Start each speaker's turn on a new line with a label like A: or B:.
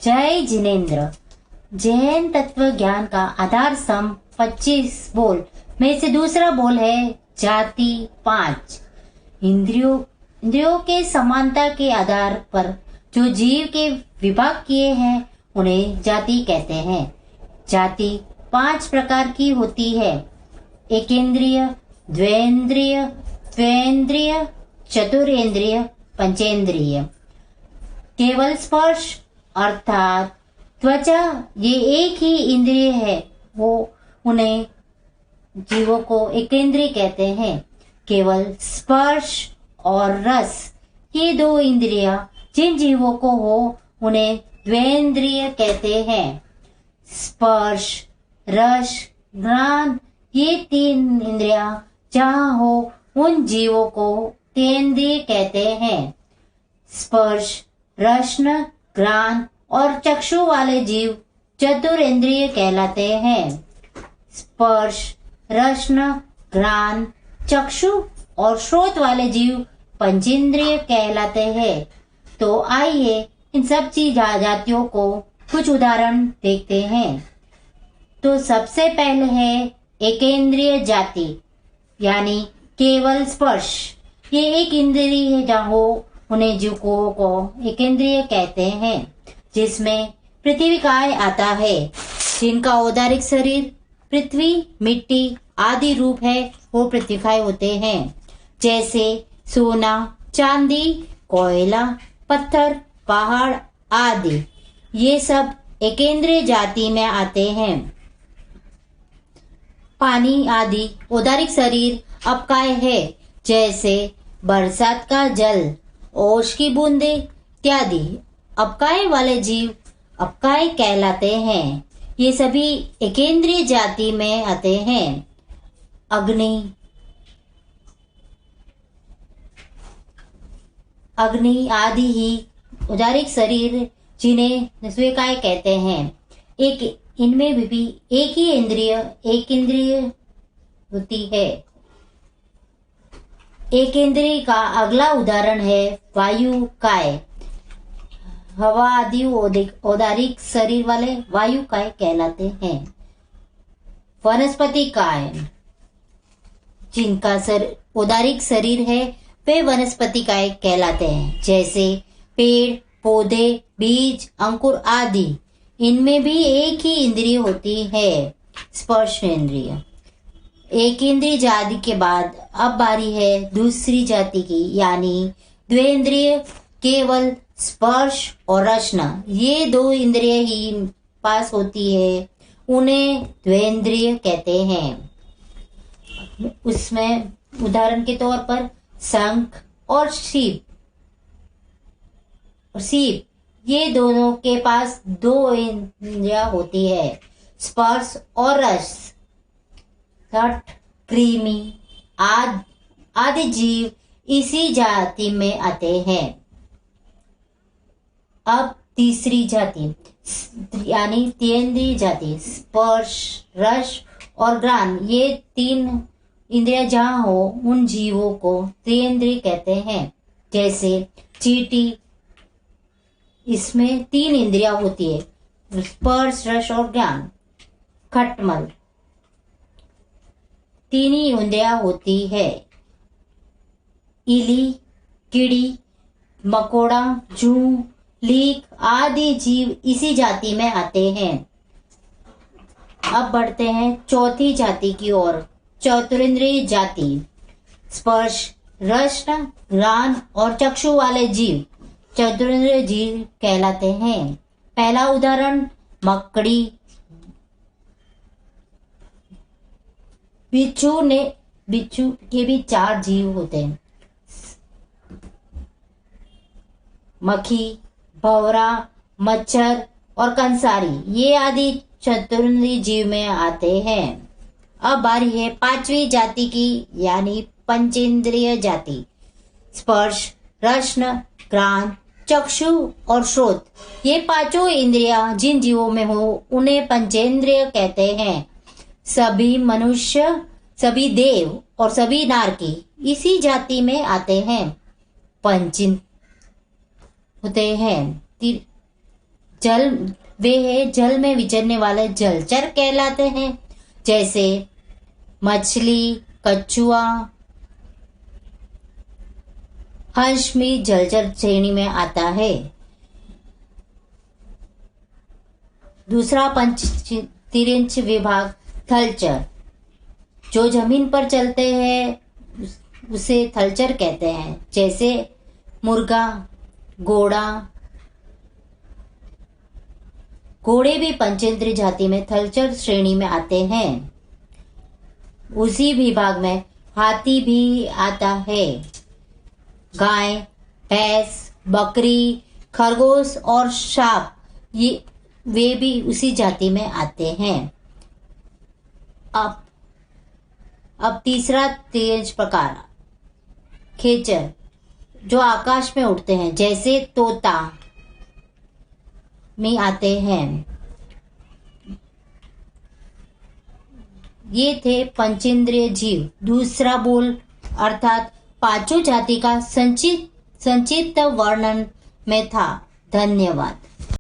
A: जय जिनेन्द्र। जैन तत्व ज्ञान का आधार स्तंभ 25 बोल में से दूसरा बोल है जाति 5। इंद्रियों के समानता के आधार पर जो जीव के विभाग किए हैं उन्हें जाति कहते हैं। जाति 5 प्रकार की होती है। एकेंद्रिय, द्वेंद्रिय, त्वेंद्रिय, चतुरेंद्रिय, पंचेंद्रिय। केवल स्पर्श अर्थात त्वचा ये एक ही इंद्रिय है, वो उन्हें जीवों को एकेंद्रिय कहते हैं। केवल स्पर्श और रस ये 2 इंद्रियां जिन जीवों को हो उन्हें द्वेंद्रिय कहते हैं। स्पर्श, रस, घ्राण ये 3 इंद्रियां जहाँ हो उन जीवों को तेंद्रिय कहते हैं। स्पर्श, रसन, घ्राण और चक्षु वाले जीव चतुरेंद्रिय कहलाते हैं। स्पर्श, रसन, घ्राण, चक्षु और श्रोत वाले जीव पंचेंद्रिय कहलाते हैं। तो आइए इन सब जातियों को कुछ उदाहरण देखते हैं। तो सबसे पहले है एकेंद्रिय जाति, यानी केवल स्पर्श। ये एक इंद्रिय है जहाँ हो उन्हें जीवों को एकेंद्रिय कहते हैं, जिसमें पृथ्वी काय आता है, जिनका औदारिक शरीर पृथ्वी, मिट्टी आदि रूप है, वो पृथ्वीकाय होते हैं। जैसे सोना, चांदी, कोयला, पत्थर, पहाड़ आदि ये सब एकेंद्रिय जाति में आते हैं। पानी आदि औदारिक शरीर अपकाय है, जैसे बरसात का जल, ओस की बूंदे इत्यादि अपकाय वाले जीव अपकाय कहलाते हैं। ये सभी एकेंद्रिय जाति में आते हैं। अग्नि आदि ही औदारिक शरीर जिन्हें स्वेकाय कहते हैं। इनमें भी एक ही एक इंद्रिय होती है। एक इंद्रिय का अगला उदाहरण है वायु काय। हवा आदि औदारिक शरीर वाले वायु काय कहलाते हैं। वनस्पति काय, जिनका औदारिक शरीर है वे वनस्पति काय कहलाते हैं। जैसे पेड़, पौधे, बीज, अंकुर आदि इनमें भी एक ही इंद्रिय होती है, स्पर्श इंद्रिय। एक इंद्रिय जाति के बाद अब बारी है दूसरी जाति की, यानी द्वेंद्रिय। केवल स्पर्श और रसना ये 2 इंद्रिय ही पास होती है, उन्हें द्वेंद्रिय कहते हैं। उसमें उदाहरण के तौर पर शंख और सीप ये दोनों के पास 2 इंद्रियां होती है, स्पर्श और रस। कृमि आदि जीव इसी जाति में आते हैं। अब तीसरी जाति यानी तेंद्रिय जाति, स्पर्श, रस और घ्राण ये 3 इंद्रियां जहाँ हो उन जीवों को तेंद्रिय कहते हैं। जैसे चींटी, इसमें 3 इंद्रियां होती है, स्पर्श, रस और घ्राण। खटमल 3 ही इंद्रियां होती है। इली, कीड़ी, मकोड़ा, जूं, लीक आदि जीव इसी जाति में आते हैं। अब बढ़ते हैं चौथी जाति की ओर, चतुरेंद्रिय जाति। स्पर्श, रसन, घ्राण और चक्षु वाले जीव चतुरेंद्रिय जीव कहलाते हैं। पहला उदाहरण मकड़ी। बिच्छू के भी 4 जीव होते हैं, मक्खी, भंवरा, मच्छर और कंसारी ये आदि चतुरेंद्रिय जीव में आते हैं। अब बारी है 5वीं जाति की, यानी पंचेंद्रिय जाति। स्पर्श, रसन, घ्राण, चक्षु और श्रोत ये 5 इंद्रियां जिन जीवों में हो उन्हें पंचेंद्रिय कहते हैं। सभी मनुष्य, सभी देव और सभी नारकी इसी जाति में आते हैं, पंचेंद्रिय होते हैं। जल वे है जल में विचरने वाले जलचर कहलाते हैं, जैसे मछली, कछुआ। हंस भी जलचर श्रेणी में आता है। दूसरा पंचतिरिंच विभाग थलचर, जो जमीन पर चलते हैं उसे थलचर कहते हैं, जैसे मुर्गा, घोड़ा। घोड़े भी पंचेंद्रिय जाति में थलचर श्रेणी में आते हैं। उसी विभाग में हाथी भी आता है। गाय, भैंस, बकरी, खरगोश और सांप ये वे भी उसी जाति में आते हैं। अब तीसरा तेज प्रकार खेचर, जो आकाश में उड़ते हैं, जैसे तोता में आते हैं। ये थे पंचेंद्रिय जीव। दूसरा बोल अर्थात पांचों जाति का संक्षिप्त वर्णन में था। धन्यवाद।